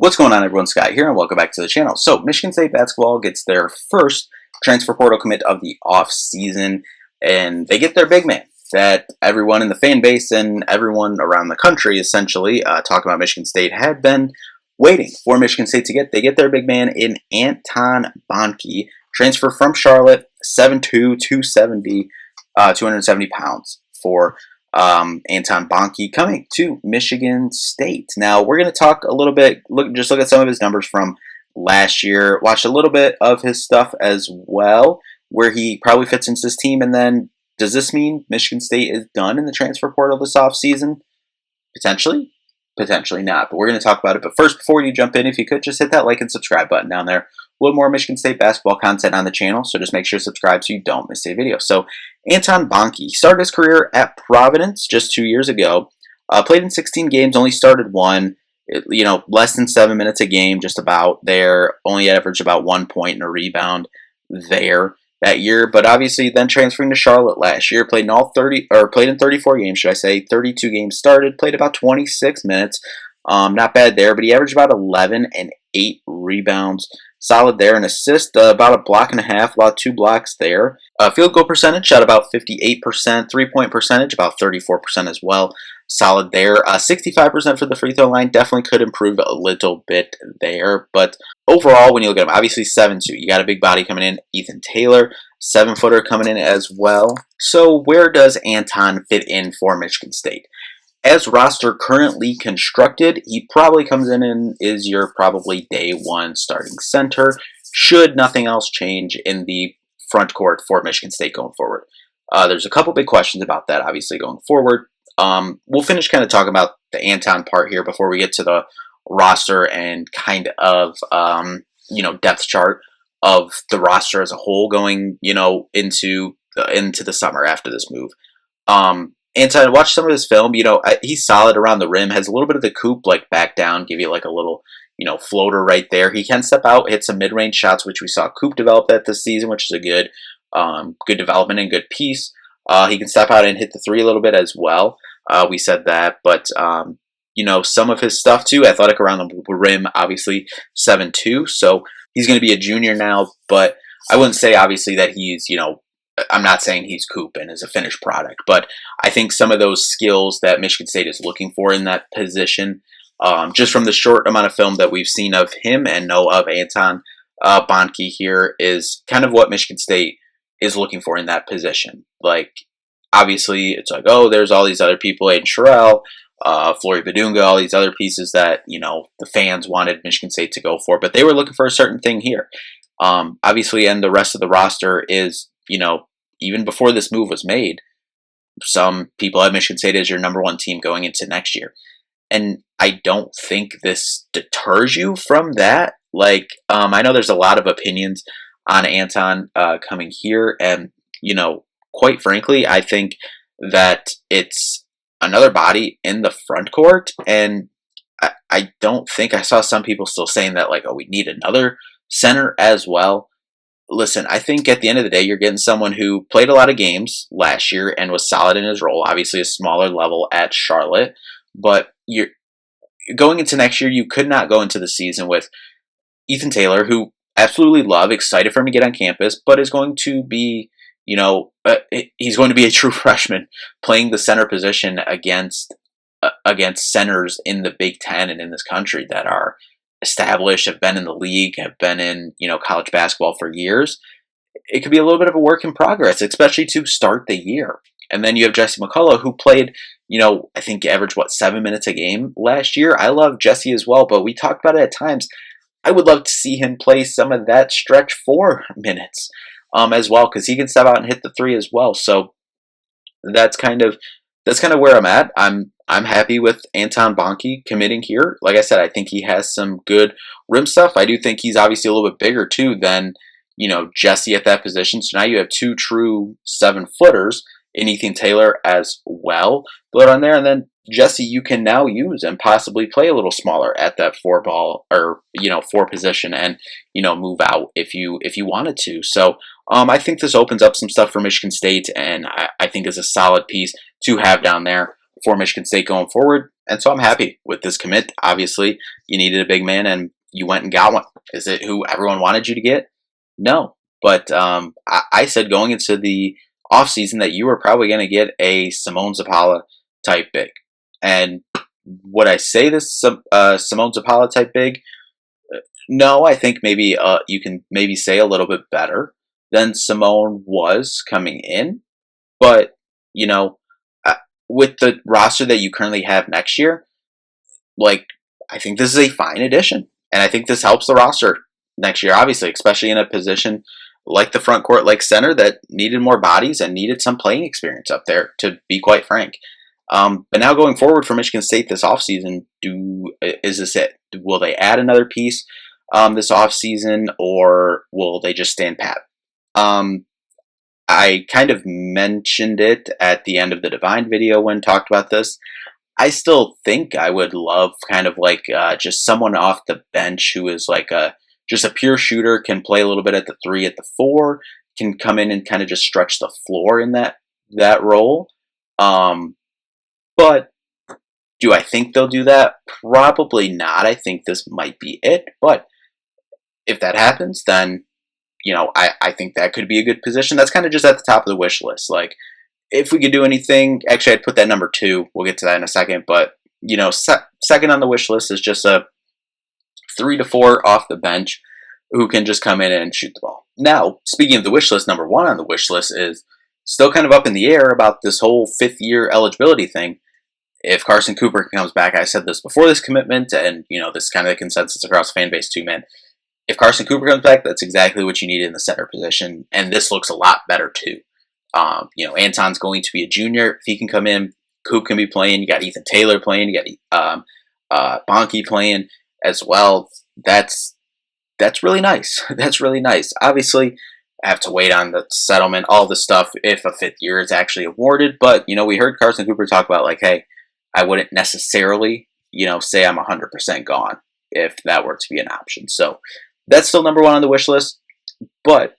What's going on, everyone? Scott here, and welcome back to the channel. So, Michigan State basketball gets their first transfer portal commit of the off-season, and they get their big man that everyone in the fan base and everyone around the country, essentially, talking about Michigan State, had been waiting for Michigan State to get. They get their big man in Anton Bonke, transfer from Charlotte, 7'2", 270 pounds for Anton Bonke coming to Michigan State. Now, we're going to talk a little bit, look at some of his numbers from last year, watch a little bit of his stuff as well, where he probably fits into this team, and then does this mean Michigan State is done in the transfer portal this offseason? Potentially. Potentially not, but we're going to talk about it. But first, before you jump in, if you could, just hit that like and subscribe button down there. A little more Michigan State basketball content on the channel, so just make sure to subscribe so you don't miss a video. So, Anton Bonke started his career at Providence just 2 years ago. Played in 16 games, only started one. Less than 7 minutes a game, just about there. Only averaged about 1 point and a rebound there that year. But obviously, then transferring to Charlotte last year, played in 34 games, should I say? 32 games started, played about 26 minutes. Not bad there, but he averaged about 11 and 8 rebounds. Solid there. An assist, about a block and a half, about 2 blocks there. Field goal percentage, shot about 58%. Three-point percentage, about 34% as well. Solid there. 65% for the free throw line. Definitely could improve a little bit there. But overall, when you look at him, obviously 7'2". You got a big body coming in. Ethan Taylor, 7-footer coming in as well. So where does Anton fit in for Michigan State? As roster currently constructed, he probably comes in and is your probably day one starting center, should nothing else change in the front court for Michigan State going forward. There's a couple big questions about that, obviously, going forward. We'll finish kind of talking about the Anton part here before we get to the roster and kind of, depth chart of the roster as a whole going, into the summer after this move. Anton, I watched some of his film. He's solid around the rim. Has a little bit of the coop, like back down, give you like a little, floater right there. He can step out, hit some mid-range shots, which we saw Coop develop that this season, which is a good development and good piece. He can step out and hit the three a little bit as well. We said that, but some of his stuff too, athletic around the rim, obviously 7'2", so he's going to be a junior now. But I wouldn't say obviously that he's I'm not saying he's Coop and is a finished product, but I think some of those skills that Michigan State is looking for in that position, just from the short amount of film that we've seen of him and know of Anton Bonke here, is kind of what Michigan State is looking for in that position. Like, obviously, it's like, oh, there's all these other people, Aiden Sherrill, Flory Badunga, all these other pieces that, the fans wanted Michigan State to go for, but they were looking for a certain thing here. Obviously, and the rest of the roster is, even before this move was made, some people at Michigan State as your number one team going into next year. And I don't think this deters you from that. Like, I know there's a lot of opinions on Anton coming here, and, quite frankly, I think that it's another body in the front court, and I don't think I saw some people still saying that, like, oh, we need another center as well. Listen, I think at the end of the day, you're getting someone who played a lot of games last year and was solid in his role, obviously a smaller level at Charlotte, but you're going into next year, you could not go into the season with Ethan Taylor, who absolutely love, excited for him to get on campus, but is going to be, he's going to be a true freshman playing the center position against centers in the Big Ten and in this country that are established, have been in the league, have been in, college basketball for years. It could be a little bit of a work in progress, especially to start the year. And then you have Jesse McCullough, who played, I think averaged, 7 minutes a game last year. I love Jesse as well, but we talked about it at times. I would love to see him play some of that stretch 4 minutes as well, because he can step out and hit the three as well. So that's kind of where I'm at. I'm happy with Anton Bonke committing here. Like I said, I think he has some good rim stuff. I do think he's obviously a little bit bigger too than, Jesse at that position. So now you have 2 true 7-footers in Ethan Taylor as well. But on there, and then Jesse you can now use and possibly play a little smaller at that 4 position and, move out if you wanted to. So I think this opens up some stuff for Michigan State, and I think is a solid piece to have down there for Michigan State going forward. And so I'm happy with this commit. Obviously, you needed a big man and you went and got one. Is it who everyone wanted you to get? No. But I said going into the offseason that you were probably going to get a Simone Zapala type big. And would I say this Simone Zapala type big? No, I think maybe you can maybe say a little bit better than Simone was coming in. But, you know, uh, with the roster that you currently have next year, like, I think this is a fine addition. And I think this helps the roster next year, obviously, especially in a position like the front court, like center, that needed more bodies and needed some playing experience up there, to be quite frank. But now going forward for Michigan State this offseason, is this it? Will they add another piece this offseason, or will they just stand pat? Um, I kind of mentioned it at the end of the Divine video when talked about this. I still think I would love kind of like just someone off the bench who is like just a pure shooter, can play a little bit at the 3, at the 4, can come in and kind of just stretch the floor in that role. Um, but do I think they'll do that? Probably not. I think this might be it. But if that happens, then I think that could be a good position. That's kind of just at the top of the wish list. Like, if we could do anything, actually, I'd put that number 2. We'll get to that in a second. But, second on the wish list is just a 3 to 4 off the bench who can just come in and shoot the ball. Now, speaking of the wish list, number 1 on the wish list is still kind of up in the air about this whole 5th-year eligibility thing. If Carson Cooper comes back, I said this before this commitment, and, this is kind of the consensus across the fan base too, man. If Carson Cooper comes back, that's exactly what you need in the center position, and this looks a lot better too. Anton's going to be a junior. If he can come in, Coop can be playing. You got Ethan Taylor playing. You got Bonke playing as well. That's really nice. That's really nice. Obviously, I have to wait on the settlement, all the stuff, if a 5th year is actually awarded. But, we heard Carson Cooper talk about, like, hey, I wouldn't necessarily, say I'm 100% gone if that were to be an option. So that's still number 1 on the wish list. But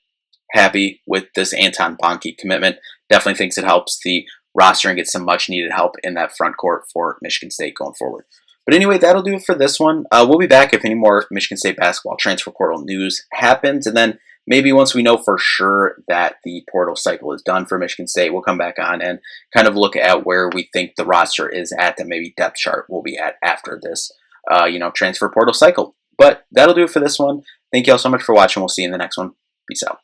happy with this Anton Bonke commitment. Definitely thinks it helps the roster and gets some much needed help in that front court for Michigan State going forward. But anyway, that'll do it for this one. We'll be back if any more Michigan State basketball transfer portal news happens. And then maybe once we know for sure that the portal cycle is done for Michigan State, we'll come back on and kind of look at where we think the roster is at, and maybe depth chart will be at after this, transfer portal cycle. But that'll do it for this one. Thank you all so much for watching. We'll see you in the next one. Peace out.